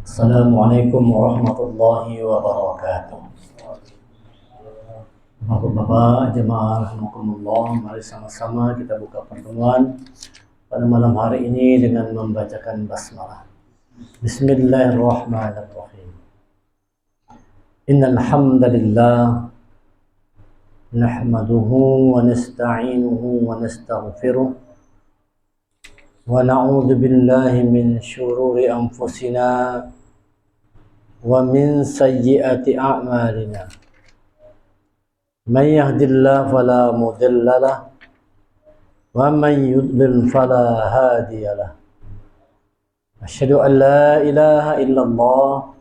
Assalamualaikum warahmatullahi wabarakatuh. Bapak-bapak, jemaah rahimakumullah, mari sama-sama kita buka pertemuan pada malam hari ini dengan membacakan basmalah. Bismillahirrahmanirrahim. Innal hamdalillah nahmaduhu wa nasta'inuhu wa nastaghfiruh wa na'udzu billahi min syururi anfusina wa min sayyiati a'malina. Man yahdihillahu fala mudilla lahu wa man yudlil fala hadiya lahu. Asyhadu an la ilaha illallah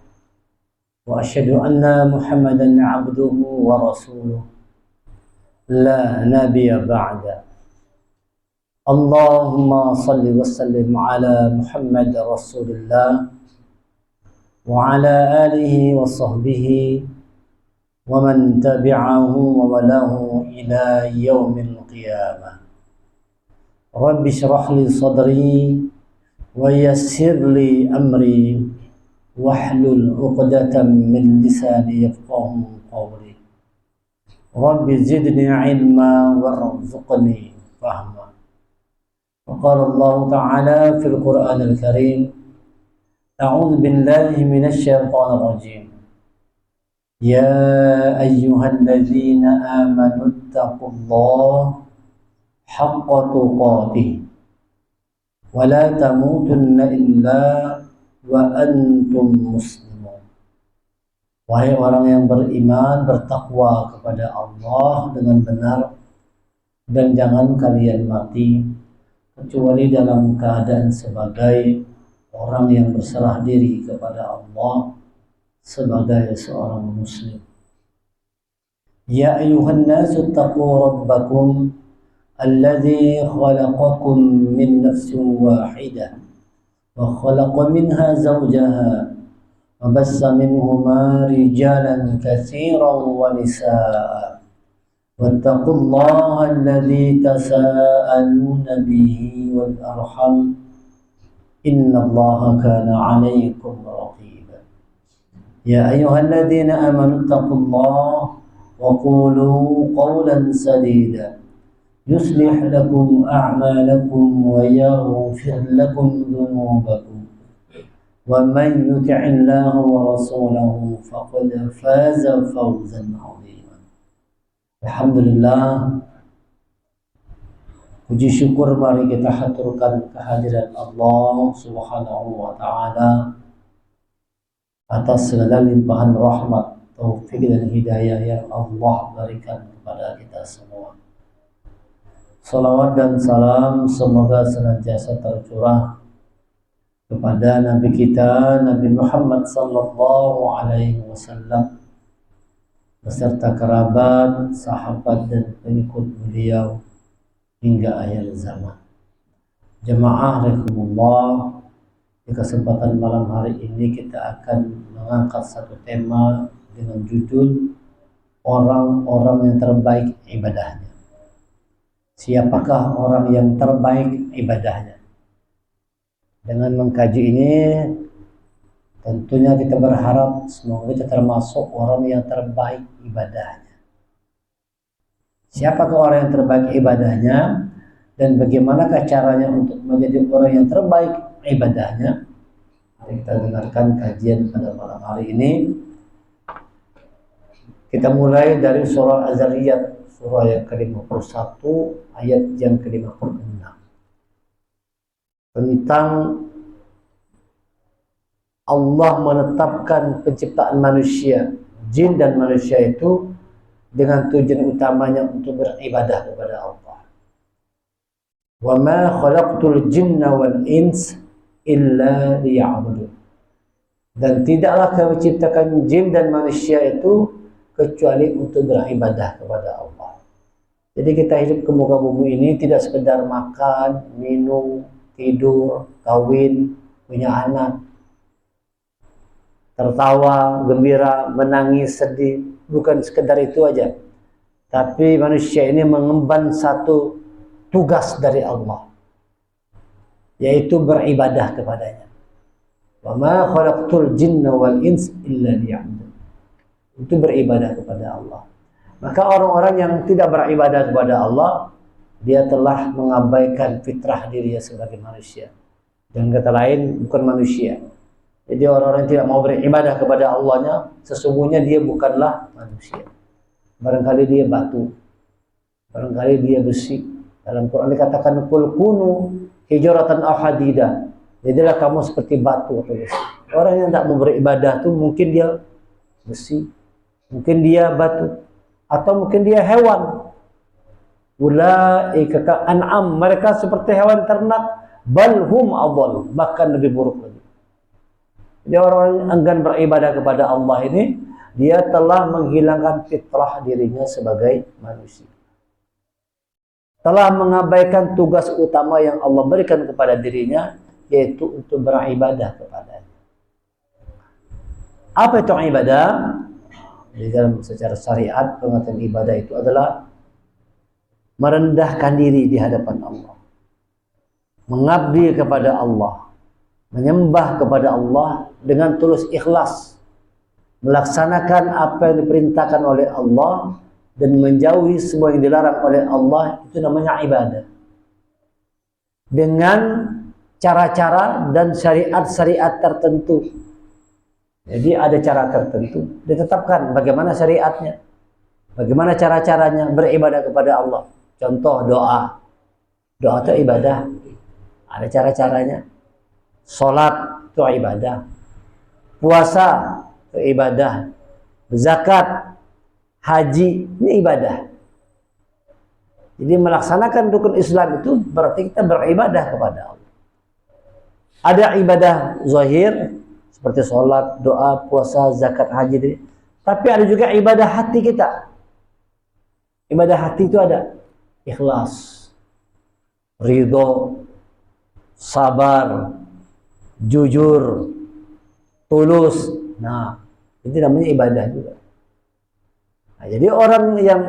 wa asyhadu anna Muhammadan 'abduhu wa rasuluh. La nabiyya ba'da. Allahumma salli wa sallim ala Muhammad Rasulillah wa ala alihi wa sahbihi wa man tabi'ahu wa walahu ila yaumil qiyamah. Rabbi shrah li sadri wa yassir li amri wahlul 'uqdatam min lisani yafqahu qawli. Rabbi zidni ilma warzuqni fahma. وقال الله تعالى في القرآن الكريم أعوذ بالله من الشيطان الرجيم يا أيها الذين آمنوا اتقوا الله حق تقاته ولا تموتن إلا وأنتم مسلمون. Wahai orang yang beriman, bertakwa kepada Allah dengan benar, dan jangan kalian mati kecuali dalam keadaan sebagai orang yang berserah diri kepada Allah sebagai seorang muslim. Ya ayuhan nasu taqu rabbakum alladzi khalaqakum min nafsin wahidah wa khalaqa minha zawjaha wa bassa minhuma rijalan katsiran wa nisaa. واتقوا الله الذي تساءلون به والأرحم إن الله كان عليكم رقيبا. يا أيها الذين آمنوا اتقوا الله وقولوا قولا سديدا يصلح لكم أعمالكم ويغفر لكم ذنوبكم ومن يطع الله ورسوله فقد فاز فوزا عظيما. Alhamdulillah, puji syukur mari kita haturkan kehadiran Allah Subhanahu wa Ta'ala atas segala limpahan rahmat, taufik dan hidayah yang Allah berikan kepada kita semua. Salawat dan salam semoga senantiasa tercurah kepada Nabi kita, Nabi Muhammad sallallahu alaihi wasallam, beserta kerabat, sahabat dan pengikut beliau hingga akhir zaman. Jemaah rahimakumullah, di kesempatan malam hari ini kita akan mengangkat satu tema dengan judul orang-orang yang terbaik ibadahnya. Siapakah orang yang terbaik ibadahnya? Dengan mengkaji ini, tentunya kita berharap semoga kita termasuk orang yang terbaik ibadahnya. Siapakah orang yang terbaik ibadahnya dan bagaimanakah caranya untuk menjadi orang yang terbaik ibadahnya? Kita dengarkan kajian pada malam hari ini. Kita mulai dari surah Az-Zariyat, surah yang ke-51 ayat yang ke-56. Tentang Allah menetapkan penciptaan manusia, jin dan manusia itu dengan tujuan utamanya untuk beribadah kepada Allah. Wa ma khalaqtul jinna wal ins illa liya'budun. Dan tidaklah kami ciptakan jin dan manusia itu kecuali untuk beribadah kepada Allah. Jadi kita hidup ke muka bumi ini tidak sekedar makan, minum, tidur, kawin, punya anak, tertawa, gembira, menangis, sedih, bukan sekedar itu aja. Tapi manusia ini mengemban satu tugas dari Allah, yaitu beribadah kepadanya. Wa ma khalaqtul jinna wal ins illa liya'budun. Itu beribadah kepada Allah. Maka orang-orang yang tidak beribadah kepada Allah, dia telah mengabaikan fitrah dirinya sebagai manusia. Dan kata lain, bukan manusia. Jadi orang-orang yang tidak mau beribadah kepada Allahnya, sesungguhnya dia bukanlah manusia. Barangkali dia batu, barangkali dia besi. Dalam Quran dikatakan kul kunu hijaratan aw hadida. Jadilah kamu seperti batu atau besi. Orang yang tidak mau beribadah itu mungkin dia besi, mungkin dia batu, atau mungkin dia hewan. Ulaika ka an'am, mereka seperti hewan ternak, bal hum adall, bahkan lebih buruk lagi. Jadi orang yang enggan beribadah kepada Allah ini, dia telah menghilangkan fitrah dirinya sebagai manusia. Telah mengabaikan tugas utama yang Allah berikan kepada dirinya, yaitu untuk beribadah kepadanya. Apa itu ibadah? Di dalam secara syariat, pengertian ibadah itu adalah merendahkan diri di hadapan Allah, mengabdi kepada Allah, menyembah kepada Allah dengan tulus ikhlas, melaksanakan apa yang diperintahkan oleh Allah dan menjauhi semua yang dilarang oleh Allah. Itu namanya ibadah. Dengan cara-cara dan syariat-syariat tertentu. Jadi ada cara tertentu, ditetapkan bagaimana syariatnya, bagaimana cara-caranya beribadah kepada Allah. Contoh doa. Doa itu ibadah. Ada cara-caranya. Salat itu ibadah. Puasa itu ibadah. Zakat, haji, ini ibadah. Jadi melaksanakan rukun Islam itu berarti kita beribadah kepada Allah. Ada ibadah zahir seperti salat, doa, puasa, zakat, haji. Tapi ada juga ibadah hati kita. Ibadah hati itu ada ikhlas, ridho, sabar, jujur, tulus. Nah, itu namanya ibadah juga. Nah, jadi orang yang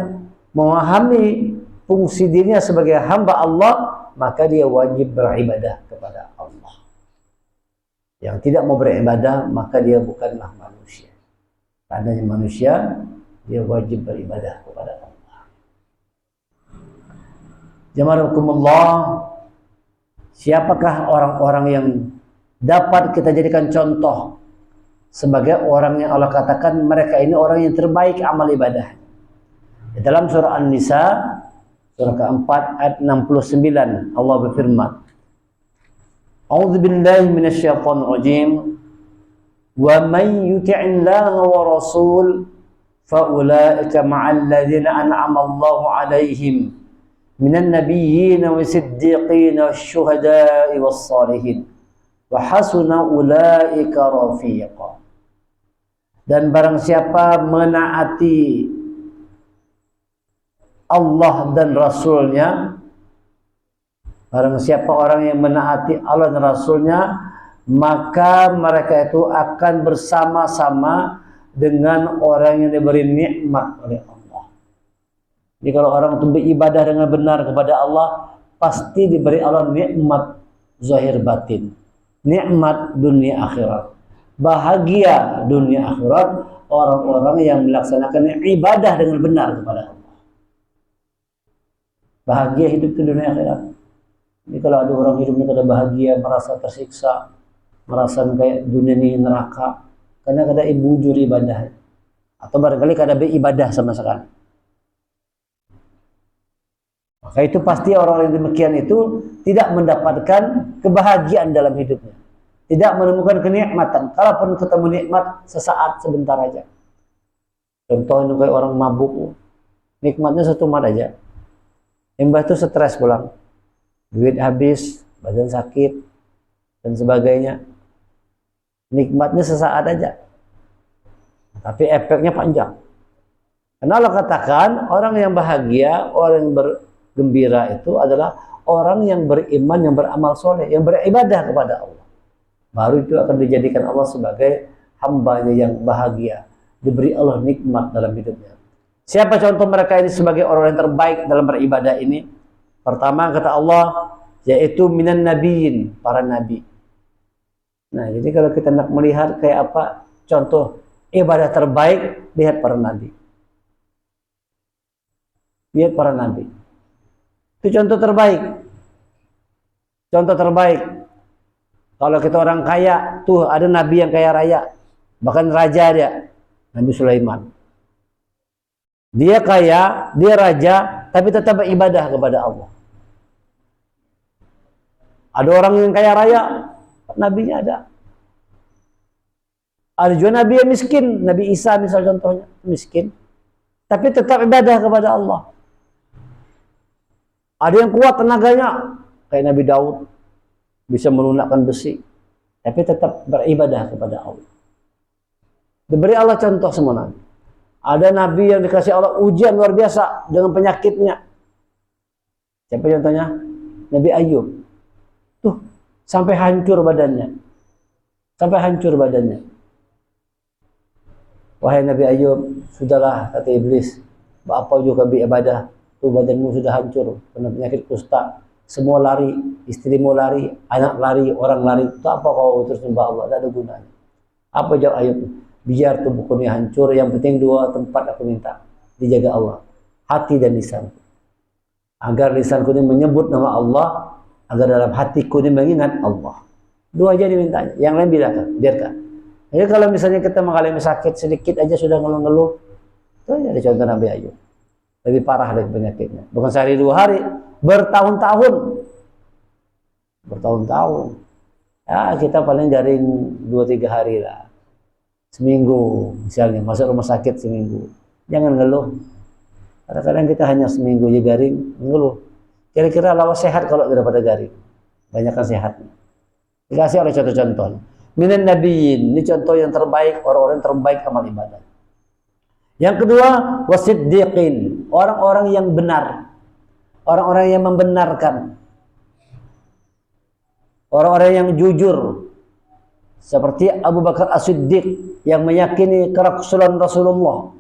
memahami fungsi dirinya sebagai hamba Allah, maka dia wajib beribadah kepada Allah. Yang tidak mau beribadah, maka dia bukanlah manusia. Tandanya manusia, dia wajib beribadah kepada Allah. Jamaah, siapakah orang-orang yang dapat kita jadikan contoh sebagai orang yang Allah katakan mereka ini orang yang terbaik amal ibadah? Di dalam surah An-Nisa, surah keempat ayat 69, Allah berfirman, A'udzu billahi minasyaitonir rajim, wa may yuti'illaha wa rasul fa ulaika ma'al ladzina an'ama Allahu 'alaihim minan nabiyyin wasiddiqin wasyuhada'i wassalihin wa hasuna ulaika rafiqa. Dan barang siapa menaati Allah dan Rasulnya, barang siapa orang yang menaati Allah dan Rasulnya, maka mereka itu akan bersama-sama dengan orang yang diberi nikmat oleh Allah. Jadi kalau orang itu beribadah dengan benar kepada Allah, pasti diberi Allah nikmat zahir batin, nikmat dunia akhirat, bahagia dunia akhirat orang-orang yang melaksanakan ibadah dengan benar kepada Allah. Bahagia hidup di dunia akhirat. Jadi kalau ada orang hidupnya kada bahagia, merasa tersiksa, merasa kayak dunia ini neraka, karena kada bujur ibadah, atau barangkali kada beribadah sama sekali. Maka itu pasti orang yang demikian itu tidak mendapatkan kebahagiaan dalam hidupnya, tidak menemukan kenikmatan. Kalaupun ketemu nikmat sesaat sebentar aja. Contohnya kayak orang mabuk, nikmatnya satu mat aja. Embah itu stres pulang, duit habis, badan sakit, dan sebagainya. Nikmatnya sesaat aja, tapi efeknya panjang. Karena Allah katakan orang yang bahagia, orang yang bergembira itu adalah orang yang beriman, yang beramal soleh, yang beribadah kepada Allah. Baru itu akan dijadikan Allah sebagai hambanya yang bahagia, diberi Allah nikmat dalam hidupnya. Siapa contoh mereka ini sebagai orang yang terbaik dalam beribadah ini? Pertama kata Allah, yaitu minan nabiyyin, para nabi. Nah, jadi kalau kita nak melihat kayak apa contoh ibadah terbaik, lihat para nabi. Lihat para nabi. Itu contoh terbaik. Contoh terbaik. Kalau kita orang kaya, tuh ada nabi yang kaya raya. Bahkan raja dia, Nabi Sulaiman. Dia kaya, dia raja, tapi tetap beribadah kepada Allah. Ada orang yang kaya raya, nabinya ada. Ada juga nabi yang miskin, Nabi Isa misal contohnya, miskin. Tapi tetap ibadah kepada Allah. Ada yang kuat tenaganya, kayak Nabi Daud, bisa melunakkan besi, tapi tetap beribadah kepada Allah. Diberi Allah contoh semua nabi. Ada nabi yang dikasih Allah ujian luar biasa dengan penyakitnya. Siapa contohnya? Nabi Ayub. Tuh, sampai hancur badannya. Sampai hancur badannya. Wahai Nabi Ayub, sudahlah, kata iblis. Apa juga beribadah. Tuh badanmu sudah hancur, kena penyakit kusta. Semua lari, istrimu lari, anak lari, orang lari. Itu apa kau terus nyembah Allah? Tidak ada gunanya. Apa jawab Ayub? Biar tubuhku ini hancur, yang penting dua tempat aku minta dijaga Allah, hati dan lisan, agar lisanku ini menyebut nama Allah, agar dalam hatiku ini mengingat Allah. Dua aja dimintanya, yang lain biarkan. Jadi kalau misalnya kita mengalami sakit sedikit aja sudah ngeluh-ngeluh, itu ada contoh Nabi Ayub. Lebih parah dari penyakitnya, bukan sehari dua hari, bertahun-tahun. Ya kita paling garing 2-3 hari lah. Seminggu misalnya masuk rumah sakit seminggu, jangan ngeluh. Kadang-kadang kita hanya seminggu aja garing ngeluh. Kira-kira lawas sehat kalau daripada garing, banyakkan sehatnya. Dikasih oleh contoh-contoh minan nabiyyin, ini contoh yang terbaik, orang-orang terbaik amal ibadah. Yang kedua wasiddiqin, orang-orang yang benar, orang-orang yang membenarkan, orang-orang yang jujur. Seperti Abu Bakar As-Siddiq yang meyakini kerasulan Rasulullah.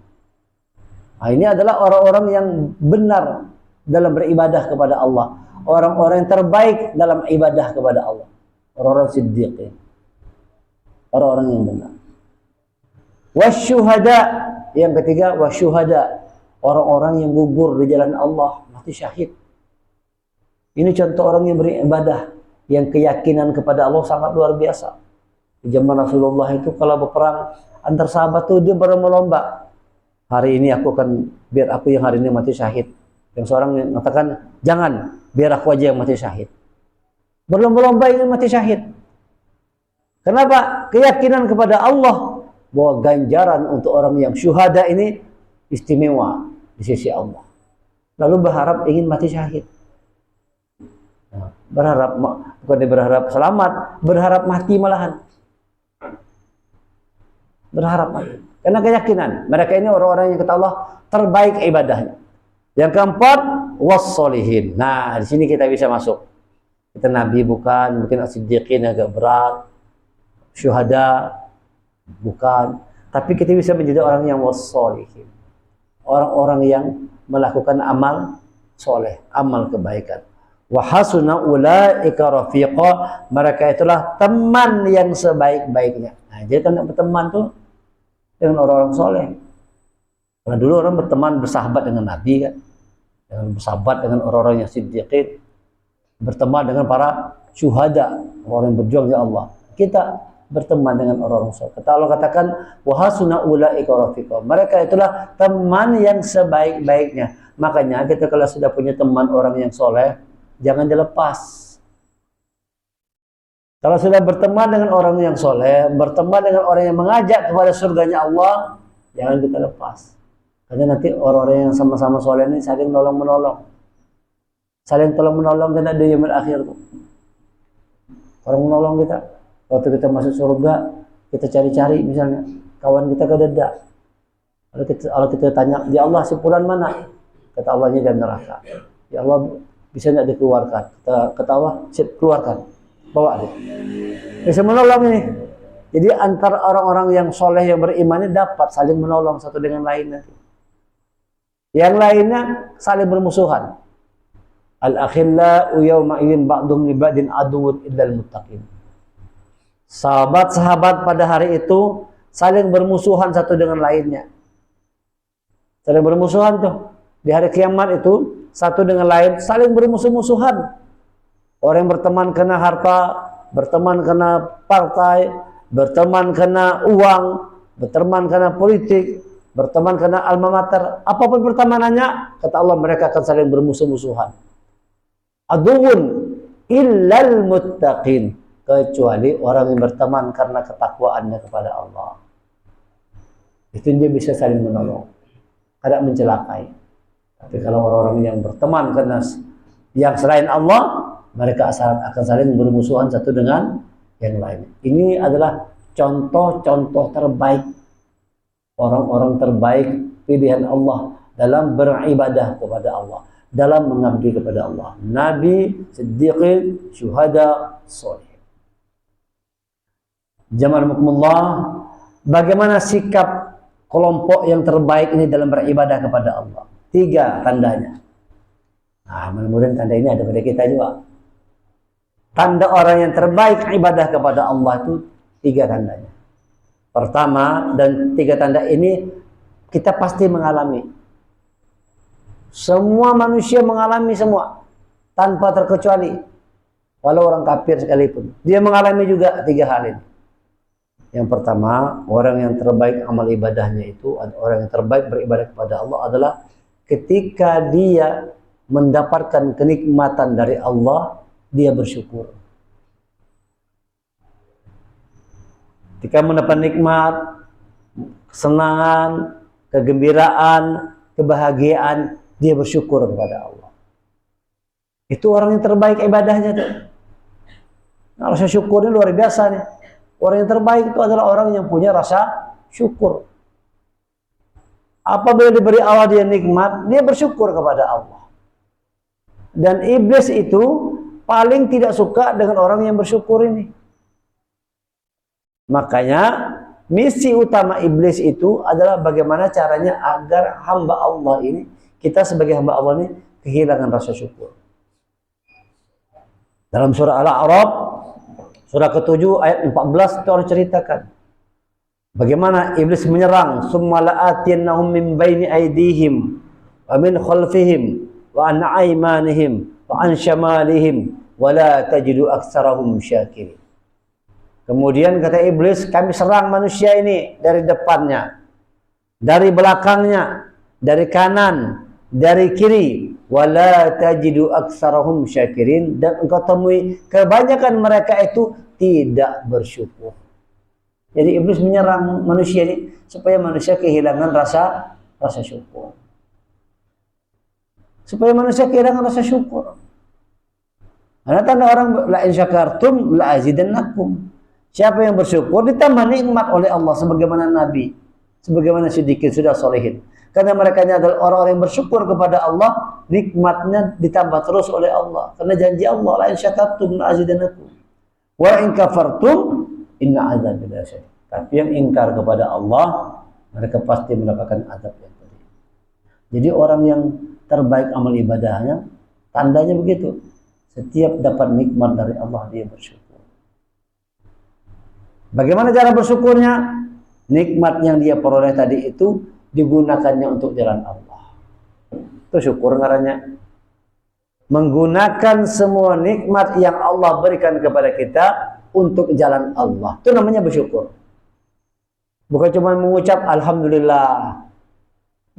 Nah, ini adalah orang-orang yang benar dalam beribadah kepada Allah. Orang-orang yang terbaik dalam ibadah kepada Allah. Orang-orang siddiq. Orang-orang yang benar. Wasyuhada, yang ketiga wasyuhada, orang-orang yang gugur di jalan Allah, mati syahid. Ini contoh orang yang beribadah, yang keyakinan kepada Allah sangat luar biasa. Di zaman Rasulullah itu kalau berperang antar sahabat tuh dia berlomba-lomba. Hari ini aku akan, biar aku yang hari ini mati syahid. Yang seorang yang mengatakan, jangan, biar aku aja yang mati syahid. Berlomba-lomba ingin mati syahid. Kenapa? Keyakinan kepada Allah bahwa ganjaran untuk orang yang syuhada ini istimewa di sisi Allah. Lalu berharap ingin mati syahid. Nah, berharap, bukan berharap selamat, berharap mati malahan. Berharap mati. Karena keyakinan mereka ini orang-orang yang kata Allah terbaik ibadahnya. Yang keempat wassolihin. Nah, di sini kita bisa masuk. Kita nabi bukan, mungkin as-siddiqin agak berat, syuhada bukan, tapi kita bisa menjadi orang yang wassolihin. Orang-orang yang melakukan amal soleh, amal kebaikan. Wa hasuna ulaika rafiqa, mereka itulah teman yang sebaik-baiknya. Nah, jadi kan berteman tuh dengan orang-orang soleh. Karena dulu orang berteman, bersahabat dengan Nabi kan, dengan bersahabat dengan orang-orang yang siddiqin, berteman dengan para syuhada, orang yang berjuang ya Allah. Kita berteman dengan orang-orang soleh. Kata Allah katakan, wa hasuna ulaika rafiqa, mereka itulah teman yang sebaik-baiknya. Makanya kita kalau sudah punya teman orang yang soleh, jangan dilepas. Kalau sudah berteman dengan orang yang soleh, berteman dengan orang yang mengajak kepada surganya Allah, jangan kita lepas. Karena nanti orang-orang yang sama-sama soleh ini saling nolong-menolong. Saling tolong-menolong kita di yaumil akhir. Orang menolong kita. Waktu kita masuk surga, kita cari-cari misalnya. Kawan kita kededak. Kalau kita tanya, ya Allah si fulan mana? Kata Allahnya di neraka. Ya Allah bisa tidak dikeluarkan? Kata Allah, keluarkan. Bawa dia. Bisa menolong ini. Jadi antara orang-orang yang soleh yang beriman ini dapat saling menolong satu dengan lain nanti. Yang lainnya saling bermusuhan. Al-akhillau yawma idzin ba'dhum li ba'din aduwwun illal muttaqin. Sahabat-sahabat pada hari itu saling bermusuhan satu dengan lainnya. Saling bermusuhan tuh. Di hari kiamat itu satu dengan lain saling bermusuh-musuhan. Orang yang berteman kena harta, berteman kena partai, berteman kena uang, berteman kena politik, berteman kena alma mater. Apapun pertemanannya, kata Allah, mereka akan saling bermusuh-musuhan. Aduun illal muttaqin, kecuali orang yang berteman karena ketakwaannya kepada Allah. Itu dia bisa saling menolong, tidak mencelakai. Tapi kalau orang-orang yang berteman karena yang selain Allah, mereka akan saling bermusuhan satu dengan yang lain. Ini adalah contoh-contoh terbaik, orang-orang terbaik pilihan Allah dalam beribadah kepada Allah, dalam mengabdi kepada Allah. Nabi, Siddiqin, Syuhada, Soleh. Jamaah, bagaimana sikap kelompok yang terbaik ini dalam beribadah kepada Allah? 3 tandanya. Nah, mudah-mudahan tanda ini ada pada kita juga. Tanda orang yang terbaik ibadah kepada Allah itu 3 tandanya. Pertama, dan 3 tanda ini kita pasti mengalami. Semua manusia mengalami semua, tanpa terkecuali. Walau orang kafir sekalipun, dia mengalami juga 3 hal ini. Yang pertama, orang yang terbaik amal ibadahnya itu, orang yang terbaik beribadah kepada Allah adalah ketika dia mendapatkan kenikmatan dari Allah, dia bersyukur. Ketika mendapat nikmat, kesenangan, kegembiraan, kebahagiaan, dia bersyukur kepada Allah. Itu orang yang terbaik ibadahnya tuh. Nah, rasa syukurnya luar biasa nih. Orang yang terbaik itu adalah orang yang punya rasa syukur. Apabila diberi Allah dia nikmat, dia bersyukur kepada Allah. Dan iblis itu paling tidak suka dengan orang yang bersyukur ini. Makanya misi utama iblis itu adalah bagaimana caranya agar hamba Allah ini, kita sebagai hamba Allah ini kehilangan rasa syukur. Dalam surah Al-A'raf, surah ke-7 ayat 14 itu Allah ceritakan bagaimana iblis menyerang, summa la'atiyannahum min baini aydihim wa min khalfihim wa an aymanihim wa an syamalihim wa la tajidu aktsarahum syakirin. Kemudian kata iblis, kami serang manusia ini dari depannya, dari belakangnya, dari kanan, dari kiri, wala tajidu aktsarahum syakirin, dan engkau temui kebanyakan mereka itu tidak bersyukur. Jadi iblis menyerang manusia ini supaya manusia kehilangan rasa syukur. Supaya manusia kehilangan rasa syukur. Karena tanda orang la in syakartum la azidannakum. Siapa yang bersyukur ditambah nikmat oleh Allah, sebagaimana Nabi, sebagaimana Siddiqin, sudah solehin. Karena mereka adalah orang-orang yang bersyukur kepada Allah, nikmatnya ditambah terus oleh Allah. Karena janji Allah, la in syakartum la azidannakum wa in kafartum inna azabi lasyadid. Tapi yang ingkar kepada Allah, mereka pasti mendapatkan azab yang pedih. Jadi orang yang terbaik amal ibadahnya, tandanya begitu. Setiap dapat nikmat dari Allah, dia bersyukur. Bagaimana cara bersyukurnya? Nikmat yang dia peroleh tadi itu digunakannya untuk jalan Allah. Itu syukur ngarannya. Menggunakan semua nikmat yang Allah berikan kepada kita untuk jalan Allah. Itu namanya bersyukur. Bukan cuma mengucap alhamdulillah.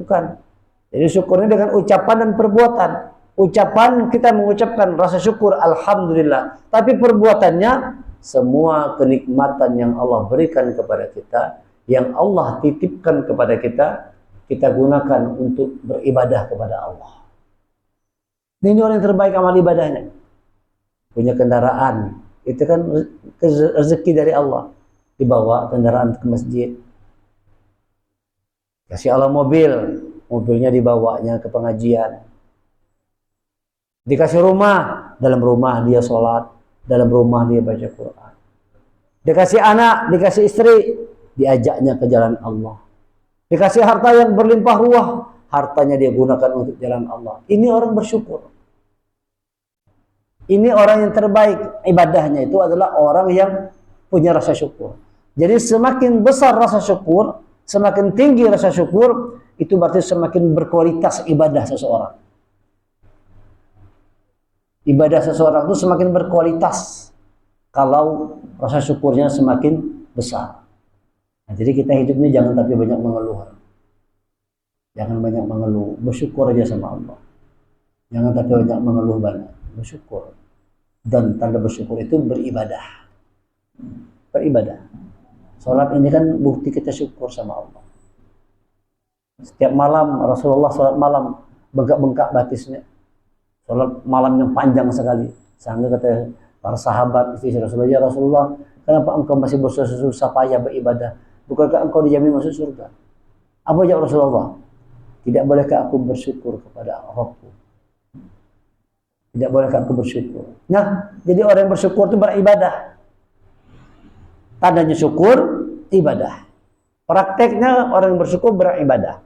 Bukan. Jadi syukurnya dengan ucapan dan perbuatan. Ucapan kita mengucapkan rasa syukur alhamdulillah. Tapi perbuatannya semua kenikmatan yang Allah berikan kepada kita, yang Allah titipkan kepada kita, kita gunakan untuk beribadah kepada Allah. Ini orang yang terbaik amal ibadahnya. Punya kendaraan, itu kan rezeki dari Allah. Dibawa kendaraan ke masjid. Kasih Allah mobil, mobilnya dibawanya ke pengajian. Dikasih rumah, dalam rumah dia sholat, dalam rumah dia baca Quran. Dikasih anak, dikasih istri, diajaknya ke jalan Allah. Dikasih harta yang berlimpah ruah, hartanya dia gunakan untuk jalan Allah. Ini orang bersyukur. Ini orang yang terbaik ibadahnya itu adalah orang yang punya rasa syukur. Jadi semakin besar rasa syukur, semakin tinggi rasa syukur, itu berarti semakin berkualitas ibadah seseorang. Ibadah seseorang itu semakin berkualitas kalau rasa syukurnya semakin besar. Nah, jadi kita hidupnya jangan tapi banyak mengeluh. Jangan banyak mengeluh, bersyukur aja sama Allah. Jangan tapi banyak mengeluh banyak, bersyukur. Dan tanda bersyukur itu beribadah. Beribadah. Salat ini kan bukti kita syukur sama Allah. Setiap malam Rasulullah salat malam bengkak-bengkak batisnya. Salat malam yang panjang sekali. Sehingga kata para sahabat istri Rasulullah, ya Rasulullah, kenapa engkau masih bersusah payah beribadah? Bukankah engkau dijamin masuk surga? Apa jawab Rasulullah? Tidak bolehkah aku bersyukur kepada Rabbku? Tidak bolehkah aku bersyukur? Nah, jadi orang yang bersyukur itu beribadah. Tandanya syukur, ibadah. Prakteknya orang yang bersyukur beribadah.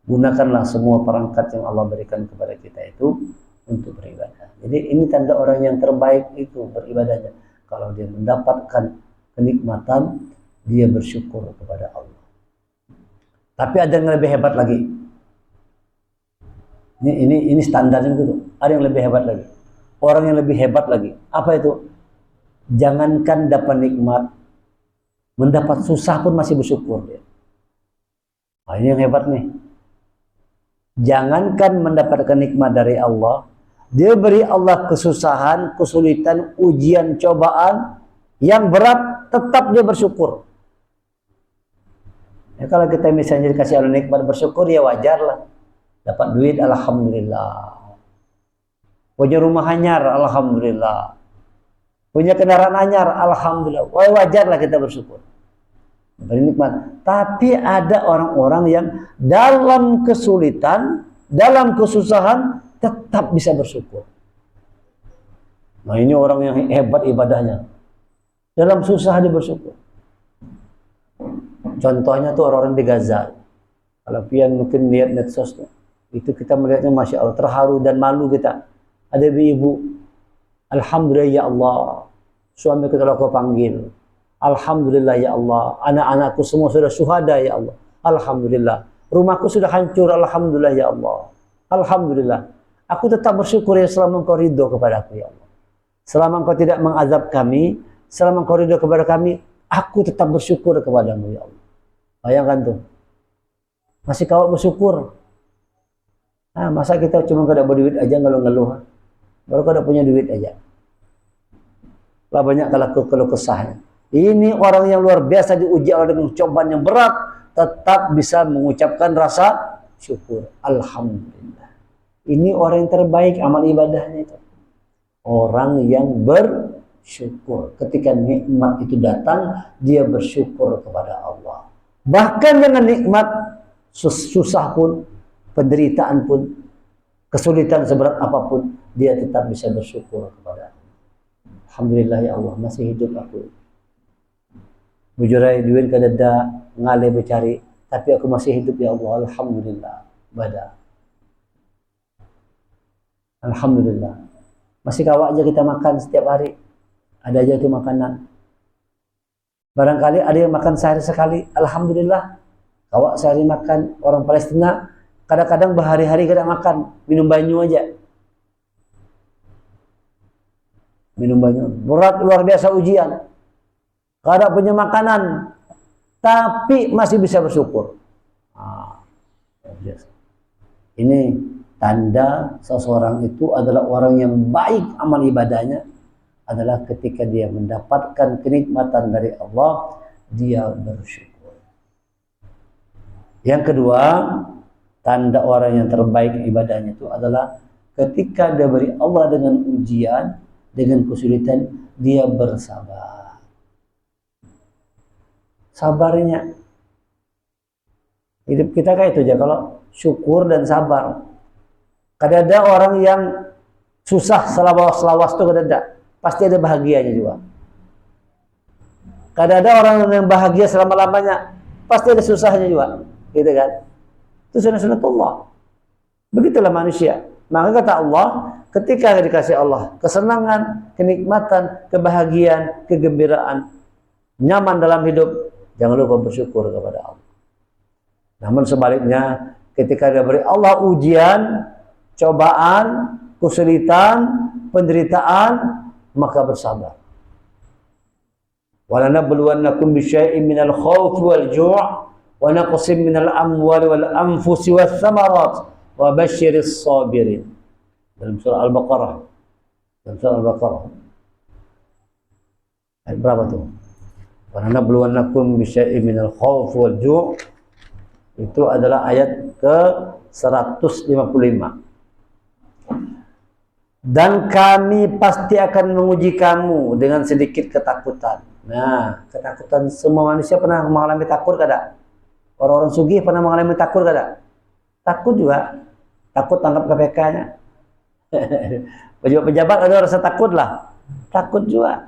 Gunakanlah semua perangkat yang Allah berikan kepada kita itu untuk beribadah. Jadi ini tanda orang yang terbaik itu beribadahnya. Kalau dia mendapatkan kenikmatan, dia bersyukur kepada Allah. Tapi ada yang lebih hebat lagi. Ini standarnya gitu. Ada yang lebih hebat lagi. Orang yang lebih hebat lagi. Apa itu? Jangankan dapat nikmat, mendapat susah pun masih bersyukur dia. Nah, ini yang hebat nih. Jangankan mendapatkan nikmat dari Allah, dia beri Allah kesusahan, kesulitan, ujian, cobaan yang berat, tetap dia bersyukur. Ya, kalau kita misalnya dikasih Allah nikmat bersyukur, ya wajar lah. Dapat duit, alhamdulillah. Punya rumah anyar, alhamdulillah. Punya kendaraan anyar, alhamdulillah. Wajar lah kita bersyukur. Bernikmat. Tapi ada orang-orang yang dalam kesulitan, dalam kesusahan, tetap bisa bersyukur. Nah, ini orang yang hebat ibadahnya. Dalam susah dia bersyukur. Contohnya tuh orang-orang di Gaza. Kalau pian mungkin lihat medsos tuh, itu kita melihatnya Masya Allah, terharu dan malu kita. Ada ibu, alhamdulillah ya Allah, suami kita aku panggil. Alhamdulillah ya Allah, anak-anakku semua sudah syuhada ya Allah. Alhamdulillah. Rumahku sudah hancur, alhamdulillah ya Allah. Alhamdulillah. Aku tetap bersyukur ya selama engkau ridho kepada aku ya Allah. Selama engkau tidak mengazab kami, selama engkau ridho kepada kami, aku tetap bersyukur kepadamu ya Allah. Bayangkan tuh. Masih kau bersyukur. Nah, masa kita cuma kada berduit aja ngeluh-ngeluh. Baru kada punya duit aja. Lah banyak kalau kesahnya. Ini orang yang luar biasa diuji Allah dengan cobaan yang berat, tetap bisa mengucapkan rasa syukur. Alhamdulillah. Ini orang yang terbaik amal ibadahnya itu. Orang yang bersyukur. Ketika nikmat itu datang, dia bersyukur kepada Allah. Bahkan dengan nikmat, susah pun, penderitaan pun, kesulitan seberat apapun, dia tetap bisa bersyukur kepada Allah. Alhamdulillah ya Allah, masih hidup aku. Bujurai duit kadada ngale bercari, tapi aku masih hidup ya Allah. Alhamdulillah. Bada. Alhamdulillah. Masih kawak aja kita makan setiap hari. Ada aja itu makanan. Barangkali ada yang makan sehari sekali. Alhamdulillah. Kawak sehari makan. Orang Palestina kadang-kadang berhari-hari kada makan. Minum banyu aja. Minum banyu. Berat luar biasa ujian. Kada punya makanan, tapi masih bisa bersyukur. Ini tanda seseorang itu adalah orang yang baik amal ibadahnya, adalah ketika dia mendapatkan kenikmatan dari Allah, dia bersyukur. Yang kedua, tanda orang yang terbaik ibadahnya itu adalah ketika dia beri Allah dengan ujian, dengan kesulitan, dia bersabar. Sabarnya. Hidup kita kayak itu aja, kalau syukur dan sabar. Kadang ada orang yang susah selawas-selawas itu kadang pasti ada bahagianya juga. Kadang ada orang yang bahagia selama-lamanya, pasti ada susahnya juga, gitu kan? Itu sunnah-sunnatullah. Begitulah manusia. Maka kata Allah, ketika dikasih Allah kesenangan, kenikmatan, kebahagiaan, kegembiraan, nyaman dalam hidup, jangan lupa bersyukur kepada Allah. Namun sebaliknya, ketika diberi Allah ujian, cobaan, kesulitan, penderitaan, maka bersabar. وَلَنَبْلُوَنَّكُمْ بِشَيْءٍ مِنَ الْخَوْفِ وَالْجُوعِ وَنَقْصٍ مِنَ الْأَمْوَالِ وَالْأَنْفُسِ وَالثَّمَرَاتِ وَبَشِّرِ الصَّابِرِينَ. Dalam surah Al-Baqarah. Dalam surah Al-Baqarah. Ayat berapa tuh? وَلَنَبْلُوَنَّكُمْ بِشَيْءٍ مِنَ الْخَوْفِ وَالْجُوعِ. Itu adalah ayat ke-155. Dan kami pasti akan menguji kamu dengan sedikit ketakutan. Nah, ketakutan semua manusia pernah mengalami takut kada? Orang-orang sugih pernah mengalami takut kada? Takut juga. Takut tangkap KPK-nya. Pejabat-pejabat ada rasa takut lah. Takut juga.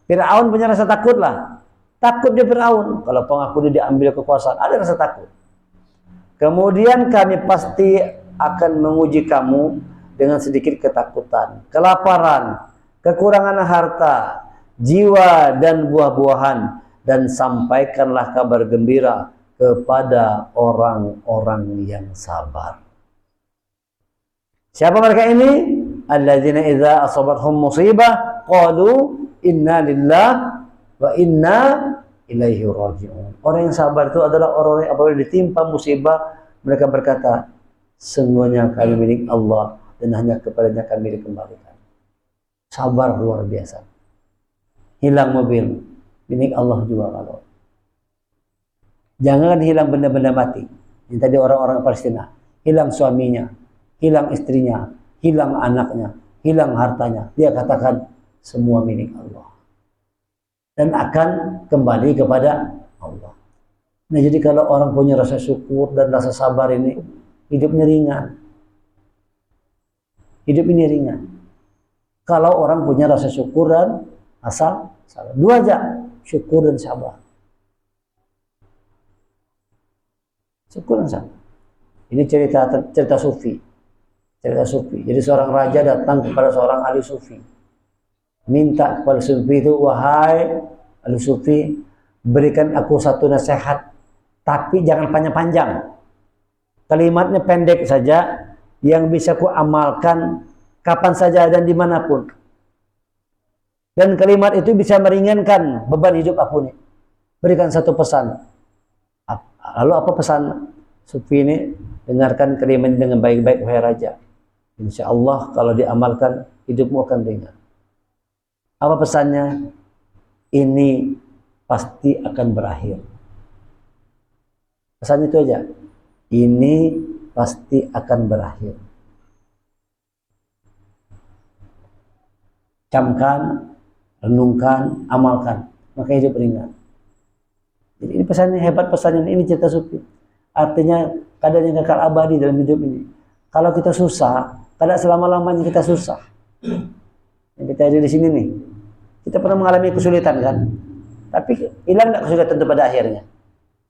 Firaun punya rasa takut lah. Takut dia Firaun. Kalau pengaku dia diambil kekuasaan, ada rasa takut. Kemudian kami pasti akan menguji kamu dengan sedikit ketakutan, kelaparan, kekurangan harta, jiwa dan buah-buahan, dan sampaikanlah kabar gembira kepada orang-orang yang sabar. Siapa mereka ini? Alladzina idza asabathum musibah qalu inna lillahi wa inna ilaihi raji'un. Orang yang sabar itu adalah orang yang apabila ditimpa musibah, mereka berkata, sesungguhnya kami milik Allah dan hanya kepadanya kami dikembalikan. Sabar luar biasa. Hilang mobil, milik Allah juga kalau. Jangan hilang benda-benda mati. Yang tadi orang-orang Palestina, hilang suaminya, hilang istrinya, hilang anaknya, hilang hartanya. Dia katakan semua milik Allah. Dan akan kembali kepada Allah. Nah, jadi kalau orang punya rasa syukur dan rasa sabar ini, hidupnya ringan. Hidup ini ringan. Kalau orang punya rasa syukur dan asal sabar. Dua aja, syukur dan sabar. Syukur dan sabar. Ini cerita sufi. Cerita sufi. Jadi seorang raja datang kepada seorang ahli sufi. Minta kepada sufi itu, wahai ahli sufi, berikan aku satu nasihat, tapi jangan panjang-panjang. Kalimatnya pendek saja, yang bisa ku amalkan kapan saja dan dimanapun. Dan kalimat itu bisa meringankan beban hidup aku nih. Berikan satu pesan. Lalu apa pesan sufi ini? Dengarkan kalimat dengan baik-baik wahai raja. Insya Allah kalau diamalkan hidupmu akan ringan. Apa pesannya? Ini pasti akan berakhir. Pesan itu aja. Ini pasti akan berakhir. Camkan, renungkan, amalkan, maka hidup ringan. Jadi ini pesannya hebat, pesannya ini cerita sufi. Artinya kadang yang kekal abadi dalam hidup ini. Kalau kita susah, kadang selama-lamanya kita susah. Yang kita ada di sini nih, kita pernah mengalami kesulitan kan? Tapi hilang nggak kesulitan itu pada akhirnya?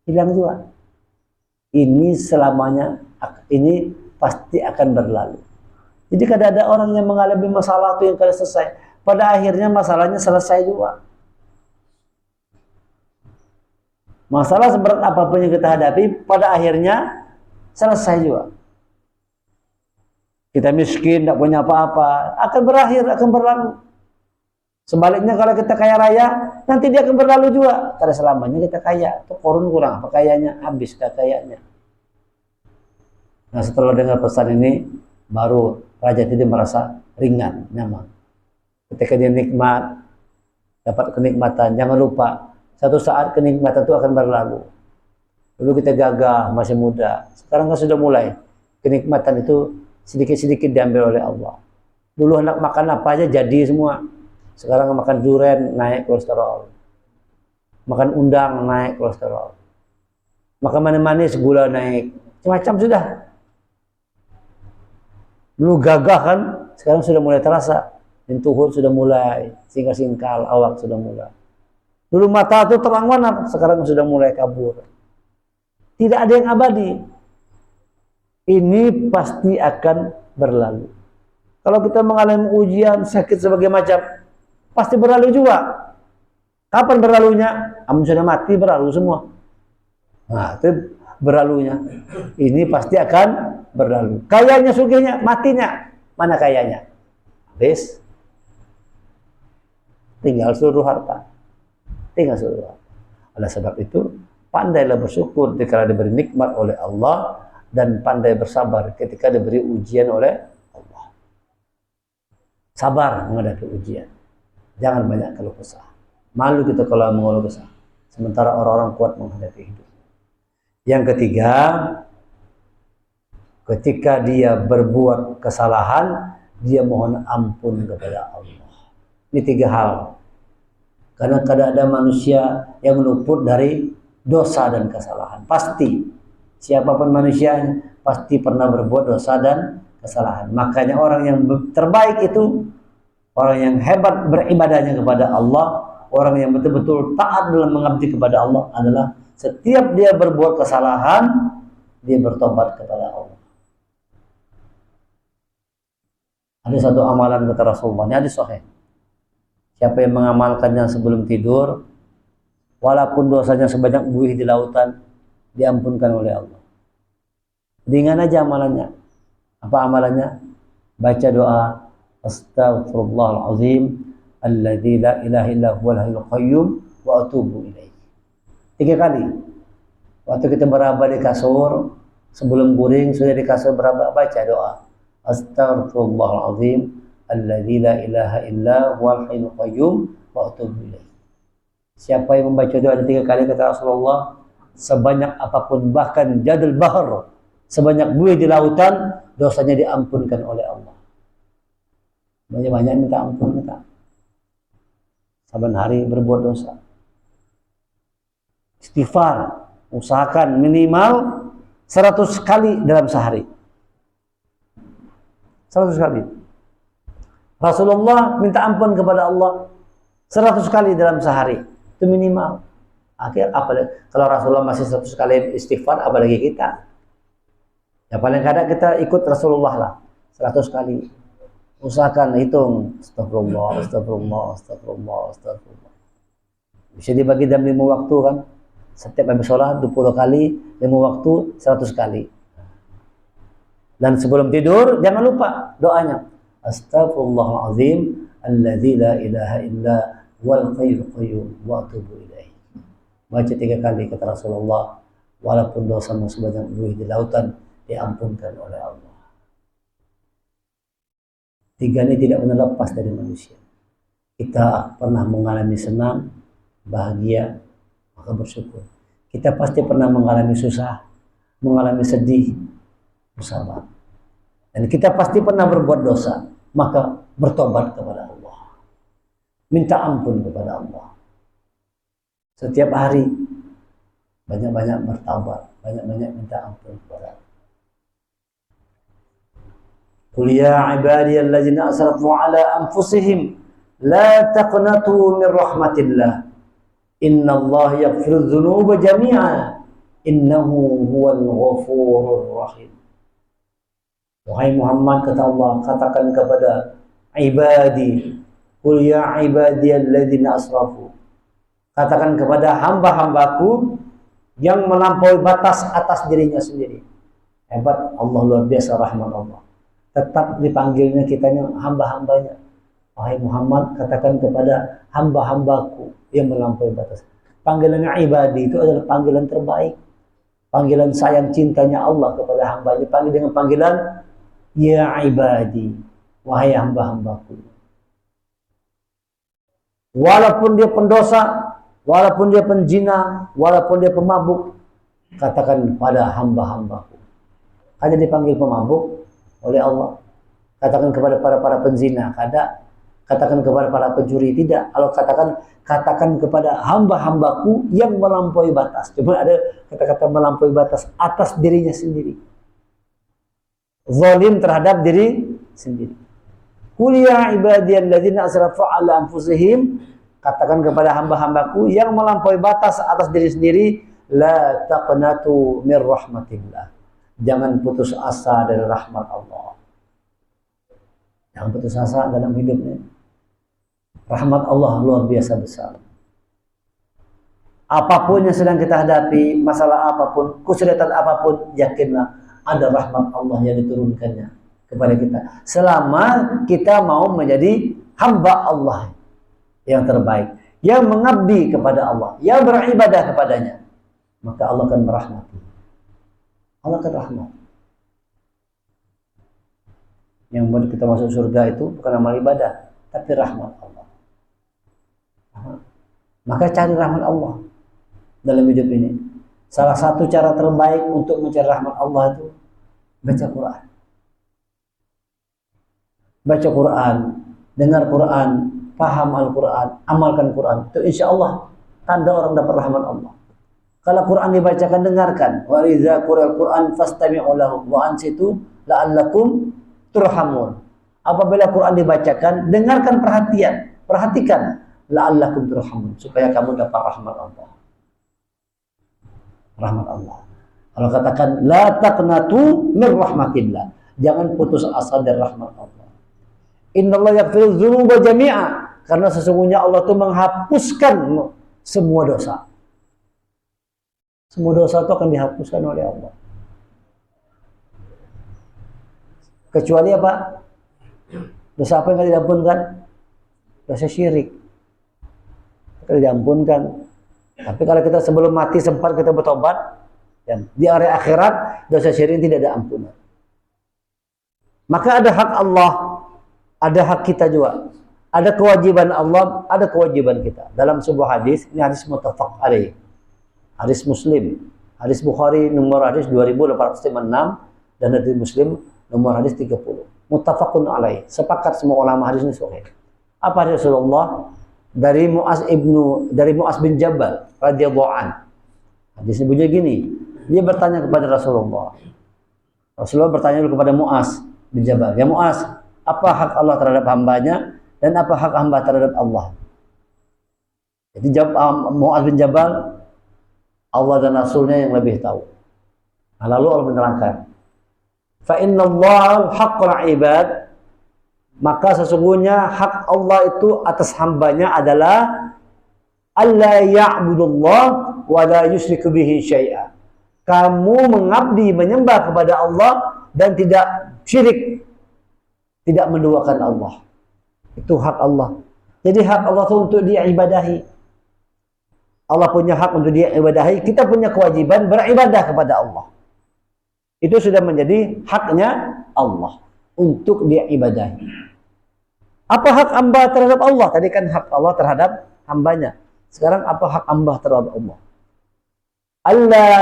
Hilang juga. Ini selamanya, ini pasti akan berlalu. Jadi kadang ada orang yang mengalami masalah itu yang kada selesai, pada akhirnya masalahnya selesai juga. Masalah seberat apapun yang kita hadapi, pada akhirnya selesai juga. Kita miskin, tidak punya apa-apa, akan berakhir, akan berlalu. Sebaliknya kalau kita kaya raya, nanti dia akan berlalu juga. Karena selamanya kita kaya, itu kurang apa kayanya, habis kayanya. Nah, setelah dengar pesan ini, baru raja itu merasa ringan, nyaman. Ketika dia nikmat, dapat kenikmatan, jangan lupa, satu saat kenikmatan itu akan berlalu. Dulu kita gagah, masih muda. Sekarang kan sudah mulai, kenikmatan itu sedikit-sedikit diambil oleh Allah. Dulu hendak makan apa aja jadi semua. Sekarang makan durian naik kolesterol. Makan undang naik kolesterol. Makan manis-manis gula naik. Macam-macam sudah. Dulu gagah kan, sekarang sudah mulai terasa. Tuhur sudah mulai, singkal-singkal, awak sudah mulai. Dulu mata itu terang warna, sekarang sudah mulai kabur. Tidak ada yang abadi. Ini pasti akan berlalu. Kalau kita mengalami ujian, sakit sebagai macam, pasti berlalu juga. Kapan berlalunya? Amun sudah mati berlalu semua. Nah, itu berlalunya. Ini pasti akan berlalu. Kayanya, sugihnya, matinya. Mana kayanya? Habis. Tinggal seluruh harta. Tinggal seluruh harta. Oleh sebab itu, pandailah bersyukur ketika diberi nikmat oleh Allah, dan pandai bersabar ketika diberi ujian oleh Allah. Sabar menghadapi ujian. Jangan banyak keluh kesah. Malu kita kalau mengeluh kesah. Sementara orang-orang kuat menghadapi hidup. Yang ketiga, ketika dia berbuat kesalahan, dia mohon ampun kepada Allah. Ini tiga hal. Karena kadang ada manusia yang luput dari dosa dan kesalahan. Pasti. Siapapun manusianya, pasti pernah berbuat dosa dan kesalahan. Makanya orang yang terbaik itu, orang yang hebat beribadahnya kepada Allah, orang yang betul-betul taat dalam mengabdi kepada Allah adalah setiap dia berbuat kesalahan, dia bertobat kepada Allah. Ada satu amalan kata Rasulullah, ini hadis sahih. Siapa yang mengamalkannya sebelum tidur, walaupun dosanya sebanyak buih di lautan, diampunkan oleh Allah. Ringan aja amalannya. Apa amalannya? Baca doa Astaghfirullahaladzim alladzi la ilaha illa huwal hayyul qayyum wa atubu ilaihi. 3 kali. Waktu kita beraba di kasur, sebelum guring sudah di kasur beraba, baca doa Astaghfirullahaladzim alladzi la ilaha illa huwal hayyul qayyum wa atubu ilaihi. Siapa yang membaca doa 3 kali kata Rasulullah, sebanyak apapun, bahkan jadul bahar, sebanyak buih di lautan, dosanya diampunkan oleh Allah. Banyak-banyak minta ampun kita. Saban hari berbuat dosa. Istighfar, usahakan minimal 100 kali dalam sehari. 100 kali. Rasulullah minta ampun kepada Allah 100 kali dalam sehari. Itu minimal. Akhir apa? Kalau Rasulullah masih 100 kali istighfar, apalagi kita? Ya paling kadang kita ikut Rasulullah lah. 100 kali. Usahakan hitung. Astagfirullah, astagfirullah, astagfirullah, astagfirullah. Bisa dibagi dalam 5 waktu kan. Setiap habis sholat 20 kali, 5 waktu 100 kali. Dan sebelum tidur jangan lupa doanya. Astaghfirullahaladzim alladzi la ilaha illa wal hayyul qayyum wa atubu ilaihi. Baca 3 kali kata Rasulullah, walaupun dosamu sebanyak buih di lautan, diampunkan oleh Allah. 3 ini tidak pernah lepas dari manusia. Kita pernah mengalami senang, bahagia, maka bersyukur. Kita pasti pernah mengalami susah, mengalami sedih, bersabar. Dan kita pasti pernah berbuat dosa, maka bertobat kepada Allah. Minta ampun kepada Allah. Setiap hari banyak-banyak bertaubat, banyak-banyak minta ampun kepada Allah. Qul ya ibadiyalladzina asrafu ala anfusihim la taqnatu min rahmatillah. Innallaha yaghfiru dzunuba jami'a innahu huwal ghafurur rahim. Wahai Muhammad, kata Allah, katakan kepada ibadi, qul ya ibadiyalladzina asrafu. Katakan kepada hamba-hambaku yang melampaui batas atas dirinya sendiri. Hebat Allah, luar biasa rahmat Allah. Tetap dipanggilnya kitanya hamba-hambanya. Wahai Muhammad, katakan kepada hamba-hambaku yang melampaui batas. Panggilannya ibadi itu adalah panggilan terbaik. Panggilan sayang cintanya Allah kepada hambanya. Panggil dengan panggilan ya ibadi, wahai hamba-hambaku. Walaupun dia pendosa, walaupun dia penzina, walaupun dia pemabuk, katakan pada hamba-hambaku. Hanya dipanggil pemabuk oleh Allah. Katakan kepada para penzina, katakan kepada para pencuri, tidak. Kalau katakan kepada hamba-hambaku yang melampaui batas. Cuma ada kata-kata melampaui batas atas dirinya sendiri. Zalim terhadap diri sendiri. Qul ya ibadiyalladzina asrafu ala anfusihim, katakan kepada hamba-hambaku yang melampaui batas atas diri sendiri, la taqnatu min rahmatillah. Jangan putus asa dari rahmat Allah. Jangan putus asa dalam hidupnya. Rahmat Allah luar biasa besar. Apapun yang sedang kita hadapi, masalah apapun, kesulitan apapun, yakinlah ada rahmat Allah yang diturunkannya kepada kita. Selama kita mau menjadi hamba Allah yang terbaik, yang mengabdi kepada Allah, yang beribadah kepadanya, maka Allah akan merahmati. Allah akan rahmat. Yang membuat kita masuk surga itu bukan amal ibadah, tapi rahmat Allah. Maka cari rahmat Allah dalam hidup ini. Salah satu cara terbaik untuk mencari rahmat Allah itu baca Quran. Baca Quran, dengar Quran, paham Al-Quran, amalkan Quran. Itu insya Allah tanda orang dapat rahmat Allah. Kalau Quran dibacakan, dengarkan. Wa idza quri'al Quran fastami'u lahu wa ansitu la'allakum turhamun. Apabila Quran dibacakan, dengarkan, perhatikan la'allakum turhamun, supaya kamu dapat rahmat Allah. Rahmat Allah. Allah katakan la taqnatu min rahmatillah. Jangan putus asa dari rahmat Allah. Innallaha yaghfiru dzunuba jami'a. Karena sesungguhnya Allah itu menghapuskan semua dosa. Semua dosa itu akan dihapuskan oleh Allah. Kecuali apa? Dosa apa yang tidak diampunkan? Dosa syirik. Tidak diampunkan. Tapi kalau kita sebelum mati sempat kita bertobat, dan di area akhirat dosa syirik tidak ada ampunan. Maka ada hak Allah, ada hak kita juga. Ada kewajiban Allah, ada kewajiban kita. Dalam sebuah hadis, ini hadis muttafaq alaih. Hadis Muslim, hadis Bukhari nomor hadis 2856 dan hadis Muslim nomor hadis 30. Muttafaqun alaih. Sepakat semua ulama hadis ini sahih. Apa hadis Rasulullah? Dari Mu'az bin Jabal radhiyallahu an. Hadisnya bunyi gini. Dia bertanya kepada Rasulullah. Rasulullah bertanya kepada Mu'az bin Jabal, "Ya Mu'az, apa hak Allah terhadap hambanya dan apa hak hamba terhadap Allah?" Jadi jawab Mu'az bin Jabal, Allah dan Rasulnya yang lebih tahu. Nah, lalu Allah menerangkan, "Fa innallaha haqqul ibad." Maka sesungguhnya hak Allah itu atas hambanya adalah alla ya'budullah wa la yusyriku bihi syai'a. Kamu mengabdi, menyembah kepada Allah dan tidak syirik, tidak menduakan Allah. Itu hak Allah. Jadi hak Allah itu untuk diibadahi. Allah punya hak untuk diibadahi, kita punya kewajiban beribadah kepada Allah. Itu sudah menjadi haknya Allah untuk diibadahi. Apa hak hamba terhadap Allah? Tadi kan hak Allah terhadap hambanya. Sekarang apa hak hamba terhadap Allah? Allah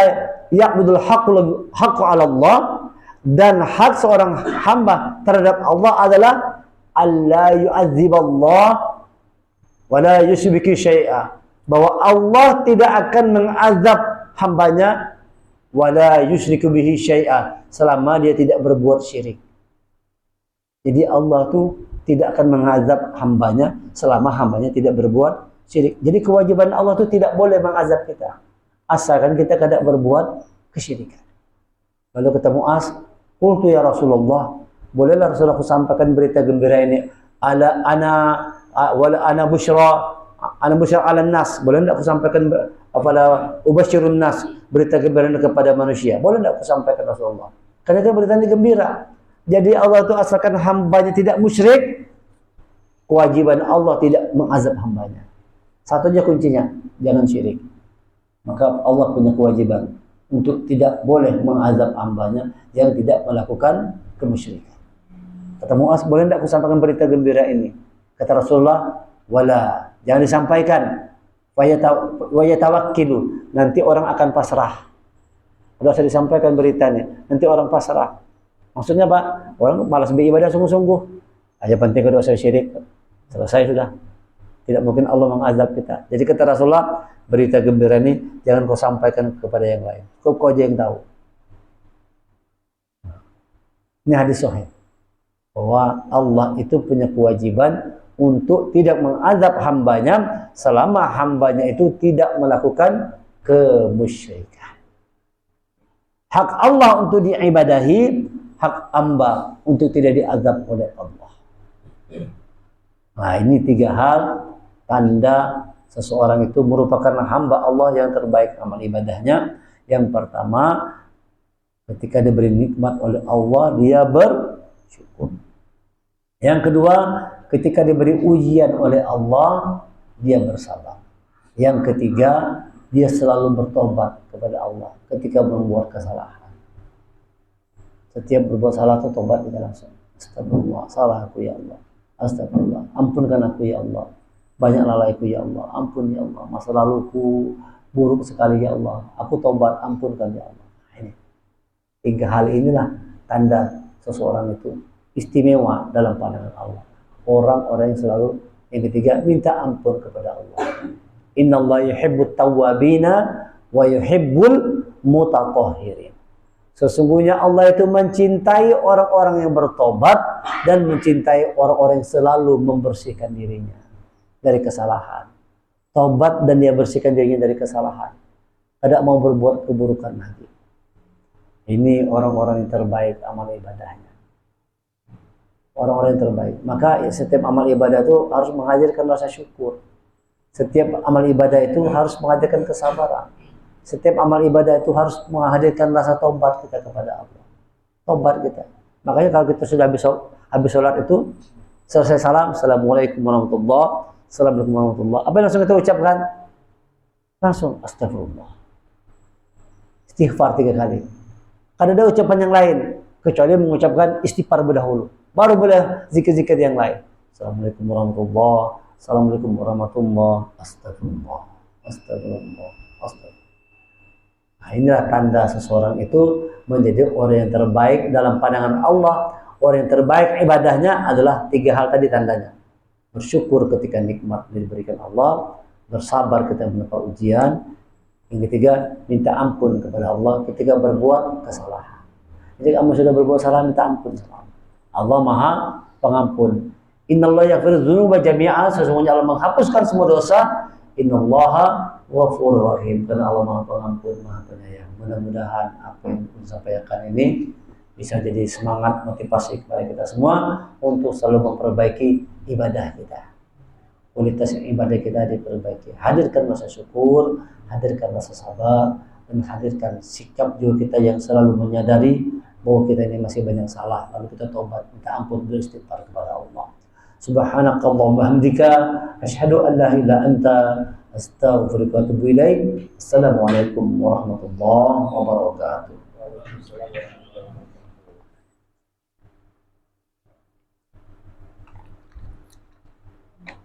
ya'budul haqqu 'ala Allah, dan hak seorang hamba terhadap Allah adalah alla yu'adziballah wa la yusyriku syai'a. Bahwa Allah tidak akan mengazab hambanya wa la yusyriku bihi syai'a, selama dia tidak berbuat syirik. Jadi Allah tuh tidak akan mengazab hambanya selama hambanya tidak berbuat syirik. Jadi kewajiban Allah itu tidak boleh mengazab kita, asalkan kita tidak berbuat kesyirikan. Lalu kata Mu'az, qultu ya Rasulullah, bolehlah Rasulullah aku sampaikan berita gembira ini, ana busyra ala nas, boleh tidak aku sampaikan kepada ubasyirun nas, berita gembira kepada manusia, boleh tidak aku sampaikan Rasulullah? Karena itu berita ini gembira. Jadi Allah itu asalkan hambanya tidak musyrik, kewajiban Allah tidak mengazab hambanya. Satunya kuncinya, jangan syirik. Maka Allah punya kewajiban untuk tidak boleh mengazab hambanya yang tidak melakukan kemusyrikan. Kata Mu'az, boleh tidak aku sampaikan berita gembira ini? Kata Rasulullah, wala, jangan disampaikan. Wa yatawakkilu, nanti orang akan pasrah. Sudah saya disampaikan beritanya, nanti orang pasrah. Maksudnya Pak, orang malas beribadah sungguh-sungguh. Aja penting kedua saya syirik. Selesai sudah. Tidak mungkin Allah mengazab kita. Jadi kata Rasulullah, berita gembira ini jangan kau sampaikan kepada yang lain. Kau aja yang tahu. Ini hadis sahih. Bahwa Allah itu punya kewajiban untuk tidak mengazab hambanya selama hambanya itu tidak melakukan kemusyrikan. Hak Allah untuk diibadahi, hak hamba untuk tidak diazab oleh Allah. Nah, ini 3 hal tanda seseorang itu merupakan hamba Allah yang terbaik amal ibadahnya. Yang pertama, ketika diberi nikmat oleh Allah, dia bersyukur. Yang kedua, ketika diberi ujian oleh Allah, dia bersabar. Yang ketiga, dia selalu bertobat kepada Allah ketika membuat kesalahan. Setiap berbuat salah itu tobat kita langsung. Astagfirullah, salah aku ya Allah. Astagfirullah, ampunkan aku ya Allah. Banyak lalaiku ya Allah, ampun ya Allah. Masa laluku buruk sekali ya Allah. Aku tobat, ampunkan ya Allah. Ini 3 hal inilah tanda seseorang itu istimewa dalam pandangan Allah. Orang-orang yang selalu, yang ketiga, minta ampun kepada Allah. Innallaha yuhibbut tawwabina wa yuhibbul mutatahhirin. Sesungguhnya Allah itu mencintai orang-orang yang bertobat dan mencintai orang-orang yang selalu membersihkan dirinya dari kesalahan. Tobat dan dia bersihkan dirinya dari kesalahan. Tidak mau berbuat keburukan lagi. Ini orang-orang yang terbaik amal ibadahnya. Orang-orang yang terbaik. Maka setiap amal ibadah itu harus menghadirkan rasa syukur. Setiap amal ibadah itu harus menghadirkan kesabaran. Setiap amal ibadah itu harus menghadirkan rasa tobat kita kepada Allah. Tobat kita. Makanya kalau kita sudah habis sholat itu, selesai salam, Assalamualaikum warahmatullahi wabarakatuh. Assalamualaikum warahmatullahi. Apa yang langsung kita ucapkan? Langsung astagfirullah. Istighfar 3 kali. Kada ada ucapan yang lain kecuali mengucapkan istighfar berdahulu. Baru boleh zikir-zikir yang lain. Assalamualaikum warahmatullahi wabarakatuh. Assalamualaikum warahmatullahi wabarakatuh. Astagfirullah. Astagfirullah. Astagfirullah. Nah, inilah tanda seseorang itu menjadi orang yang terbaik dalam pandangan Allah. Orang yang terbaik ibadahnya adalah 3 hal tadi tandanya. Bersyukur ketika nikmat diberikan Allah, bersabar ketika mendapat ujian. Yang ketiga, minta ampun kepada Allah ketika berbuat kesalahan. Jadi kamu sudah berbuat salah, minta ampun sama Allah. Allah Maha Pengampun. Innallaha yaghfiru dzunuba jami'a, sesungguhnya Allah menghapuskan semua dosa. Innallaha ghafurur rahim, karena Allah Maha Pengampun, Maha Penyayang. Mudah-mudahan apa yang disampaikan ini bisa jadi semangat motivasi kepada kita semua untuk selalu memperbaiki ibadah kita. Kualitas ibadah kita diperbaiki. Hadirkan rasa syukur, hadirkan rasa sabar, dan hadirkan sikap jiwa kita yang selalu menyadari bahwa kita ini masih banyak salah. Lalu kita tobat, minta ampun, beristighfar kepada Allah. Subhanakallahumma hamdika, asyhadu an la ilaha illa anta, astaghfiruka wa atubu ilaik. Assalamualaikum warahmatullahi wabarakatuh.